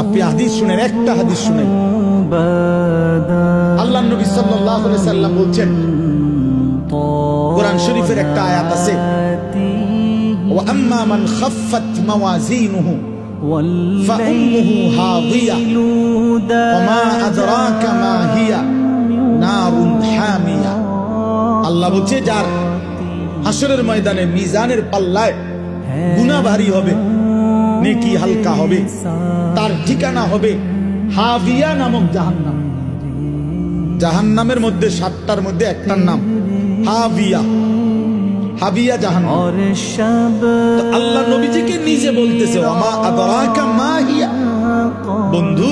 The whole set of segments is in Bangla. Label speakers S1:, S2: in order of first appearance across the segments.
S1: আপনি হাদিস শুনেন, একটা হাদিস শুনেন। আল্লাহ নবী সাল্লাল্লাহু আলাইহি সাল্লাম বলছেন, কোরআন শরীফের একটা আয়াত আছে, ওয়া আম্মা মান খাফফাত মাওয়াজিনুহু ফাউম্মুহু হাওিয়া ওয়া মা আদরাকা মা হিয়া নারুন হামিয়া। আল্লাহ বলছে, যার হাসরের ময়দানে মিজানের পাল্লায় গুনাহ ভারী হবে, নেকি হালকা হবে, তার ঠিকানা হবে হাবিয়া নামক জাহান্নাম। জাহান্নামের মধ্যে ৭টার মধ্যে একটার নাম হাবিয়া, হাবিয়া জাহান্নাম। তো আল্লাহ নবীজিকে নিজে বলতেছে, ওমা আদরাকা মা হিয়া, বন্ধু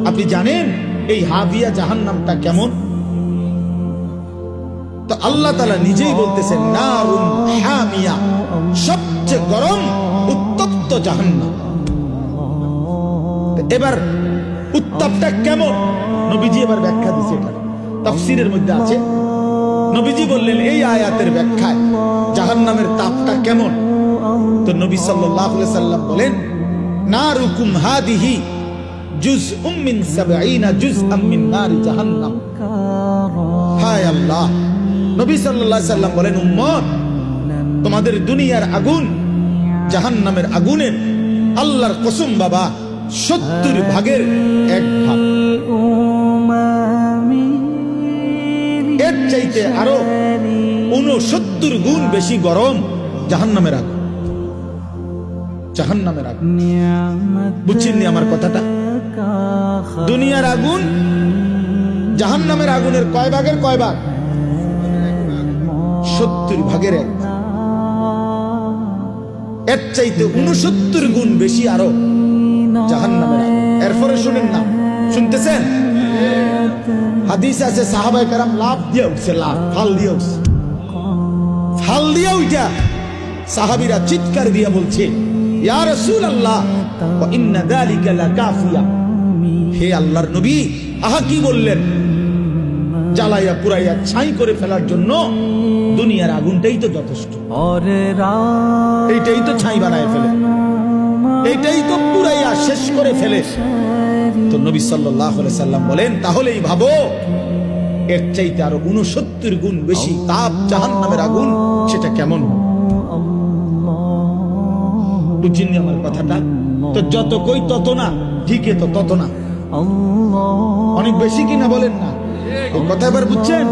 S1: আপনি জানেন এই হাবিয়া জাহান্নামটা কেমন? তো আল্লাহ তাআলা নিজেই বলতেছেন, নারুন হামিয়া, সবচেয়ে গরম উত্তপ্ত জাহান্নাম। এবার উত্তাপটা কেমন নবীজি এবার ব্যাখ্যা দিয়েছে, এটা তাফসীরের মধ্যে আছে। নবীজি বললেন এই আয়াতের ব্যাখ্যায় জাহান্নামের তাপটা কেমন। তো নবী সাল্লাল্লাহু আলাইহি সাল্লাম বলেন, নারুকুম হাদিহি জুজউম মিন ৭০ জুজআম মিন নারি জাহান্নাম। হায় আল্লাহ, নবী সাল্লাল্লাহু আলাইহি সাল্লাম বলেন, উম্মত তোমাদের দুনিয়ার আগুন জাহান্নামের আগুনের আল্লাহর কসম বাবা ৭০ ভাগের ১ ভাগ। এর চাইতে আরো ৬৯ গুণ বেশি গরম জাহান্নামের আগুন। জাহান্নামের আগুন, বুঝছেন আমার কথাটা? দুনিয়ার আগুন জাহান্নামের আগুনের কয় ভাগের কয় ভাগ? ৭০ ভাগের ১ ভাগ। এর চাইতে ৬৯ গুণ বেশি আরো জাহান্নামের আগুন। এরপরে শুনেন না, শুনতেছেন? হাদিস আছে সাহাবায়ে কেরাম লাফ দিয়ে উঠছে, লাফ ফাল দিয়ে উঠছে, ফাল দিয়ে উঠা সাহাবীরা চিৎকার দিয়ে বলছে, ইয়া রাসূলুল্লাহ ওয়া ইন্না যালিকা লাকাফিয়া। হে আল্লাহর নবী, আহা কি বললেন? জ্বালাইয়া পুরাইয়া ছাই করে ফেলার জন্য দুনিয়ার আগুনটাই তো যথেষ্ট, এইটাই তো ছাই বানায় ফেলে, এইটাই তো পুরাইয়া শেষ করে ফেলে। তো নবী সাল্লাল্লাহু আলাইহি সাল্লাম বলেন, তাহলেই ভাবো এর চাইতে আরো ৬৯ গুণ বেশি তাপ জাহান্নামের আগুন, সেটা কেমন? বুঝছেন আমার কথাটা? তো যত কই তত না, ঠিকই তো তত না, অনেক বেশি কিনা বলেন না, এই কথা এবার বুঝছেন?